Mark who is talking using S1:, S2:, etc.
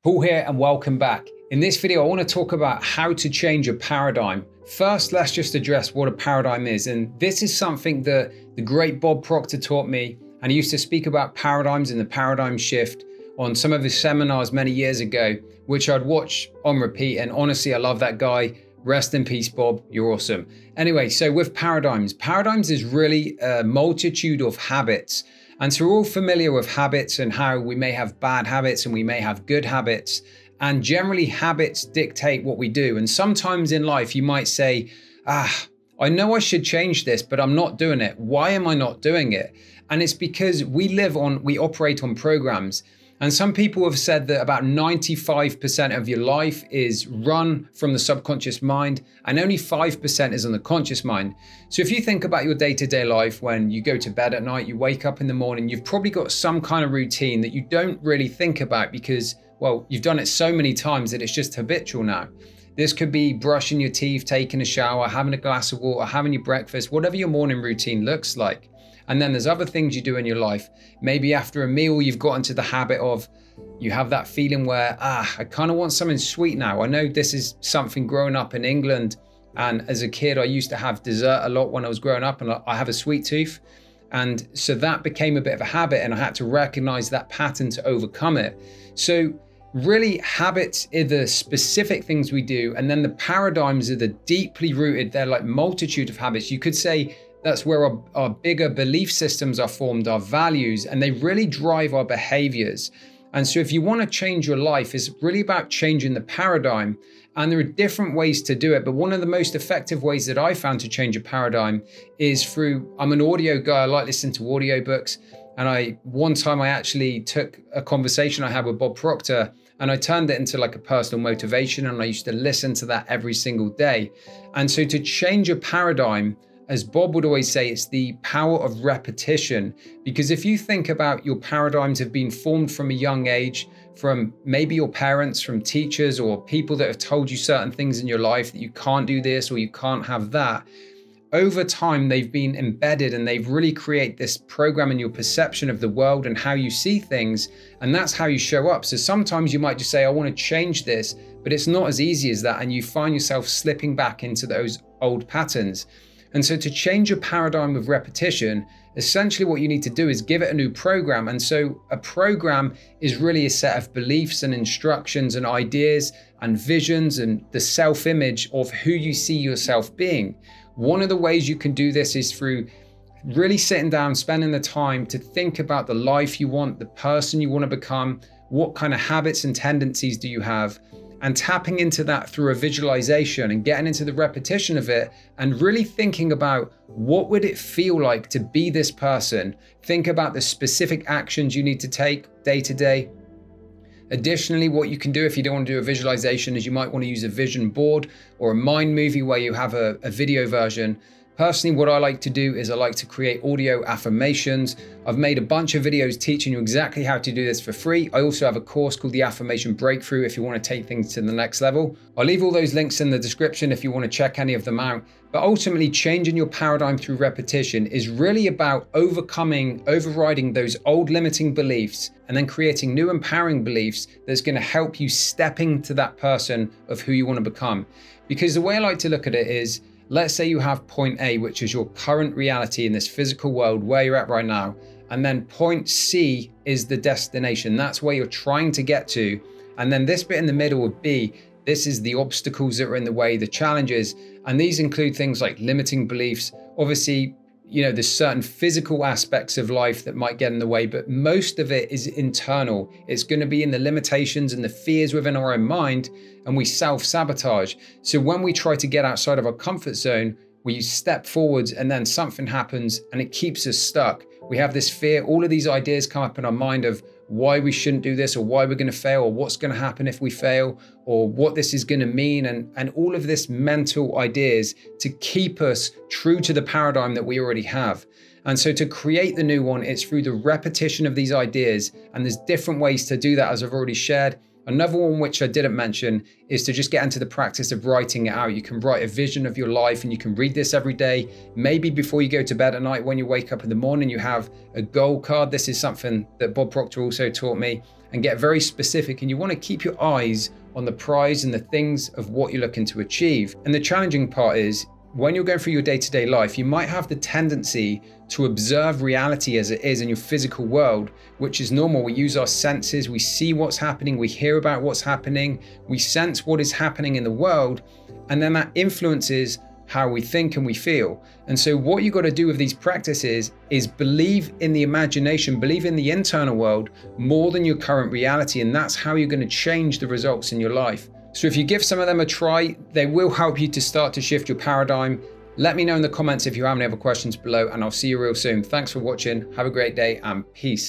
S1: Paul here and welcome back. In this video, I want to talk about how to change a paradigm. First, let's just address what a paradigm is. And this is something that the great Bob Proctor taught me. And he used to speak about paradigms and the paradigm shift on some of his seminars many years ago, which I'd watch on repeat. And honestly, I love that guy. Rest in peace, Bob. You're awesome. Anyway, so with paradigms is really a multitude of habits. And so we're all familiar with habits and how we may have bad habits and we may have good habits. And generally habits dictate what we do. And sometimes in life you might say, I know I should change this, but I'm not doing it. Why am I not doing it? And it's because we operate on programs. And some people have said that about 95% of your life is run from the subconscious mind and only 5% is on the conscious mind. So if you think about your day-to-day life, when you go to bed at night, you wake up in the morning, you've probably got some kind of routine that you don't really think about because, well, you've done it so many times that it's just habitual now. This could be brushing your teeth, taking a shower, having a glass of water, having your breakfast, whatever your morning routine looks like. And then there's other things you do in your life. Maybe after a meal, you've got into the habit of, you have that feeling where, I kind of want something sweet now. I know this is something growing up in England. And as a kid, I used to have dessert a lot when I was growing up and I have a sweet tooth. And so that became a bit of a habit and I had to recognize that pattern to overcome it. So really habits are the specific things we do. And then the paradigms are the deeply rooted, they're like multitude of habits. You could say, that's where our bigger belief systems are formed, our values, and they really drive our behaviors. And so if you want to change your life, it's really about changing the paradigm. And there are different ways to do it. But one of the most effective ways that I found to change a paradigm is through, I'm an audio guy, I like listening to audiobooks. And one time I actually took a conversation I had with Bob Proctor and I turned it into like a personal motivation. And I used to listen to that every single day. And so to change a paradigm, as Bob would always say, it's the power of repetition. Because if you think about your paradigms have been formed from a young age, from maybe your parents, from teachers, or people that have told you certain things in your life that you can't do this or you can't have that, over time they've been embedded and they've really created this program in your perception of the world and how you see things. And that's how you show up. So sometimes you might just say, I want to change this, but it's not as easy as that. And you find yourself slipping back into those old patterns. And so to change your paradigm with repetition, essentially what you need to do is give it a new program. And so a program is really a set of beliefs and instructions and ideas and visions and the self-image of who you see yourself being. One of the ways you can do this is through really sitting down, spending the time to think about the life you want, the person you want to become, what kind of habits and tendencies do you have, and tapping into that through a visualization and getting into the repetition of it and really thinking about what would it feel like to be this person. Think about the specific actions you need to take day to day. Additionally, what you can do if you don't want to do a visualization is you might want to use a vision board or a mind movie where you have a video version. Personally, what I like to do is I like to create audio affirmations. I've made a bunch of videos teaching you exactly how to do this for free. I also have a course called the Affirmation Breakthrough if you want to take things to the next level. I'll leave all those links in the description if you want to check any of them out. But ultimately, changing your paradigm through repetition is really about overriding those old limiting beliefs and then creating new empowering beliefs that's going to help you step into that person of who you want to become. Because the way I like to look at it is, let's say you have point A, which is your current reality in this physical world where you're at right now. And then point C is the destination. That's where you're trying to get to. And then this bit in the middle of B, this is the obstacles that are in the way, the challenges. And these include things like limiting beliefs. Obviously, there's certain physical aspects of life that might get in the way, but most of it is internal. It's going to be in the limitations and the fears within our own mind, and we self-sabotage. So when we try to get outside of our comfort zone, we step forwards and then something happens and it keeps us stuck. We have this fear, all of these ideas come up in our mind of why we shouldn't do this or why we're going to fail or what's going to happen if we fail or what this is going to mean and all of this mental ideas to keep us true to the paradigm that we already have. And so to create the new one, it's through the repetition of these ideas, and there's different ways to do that as I've already shared. Another one which I didn't mention is to just get into the practice of writing it out. You can write a vision of your life and you can read this every day. Maybe before you go to bed at night, when you wake up in the morning, you have a goal card. This is something that Bob Proctor also taught me. and get very specific, and you want to keep your eyes on the prize and the things of what you're looking to achieve. And the challenging part is, when you're going through your day-to-day life, you might have the tendency to observe reality as it is in your physical world, which is normal. We use our senses, we see what's happening, we hear about what's happening, we sense what is happening in the world, and then that influences how we think and we feel. And so what you got to do with these practices is believe in the imagination, believe in the internal world more than your current reality, and that's how you're going to change the results in your life. So if you give some of them a try, they will help you to start to shift your paradigm. Let me know in the comments if you have any other questions below, and I'll see you real soon. Thanks for watching. Have a great day and peace.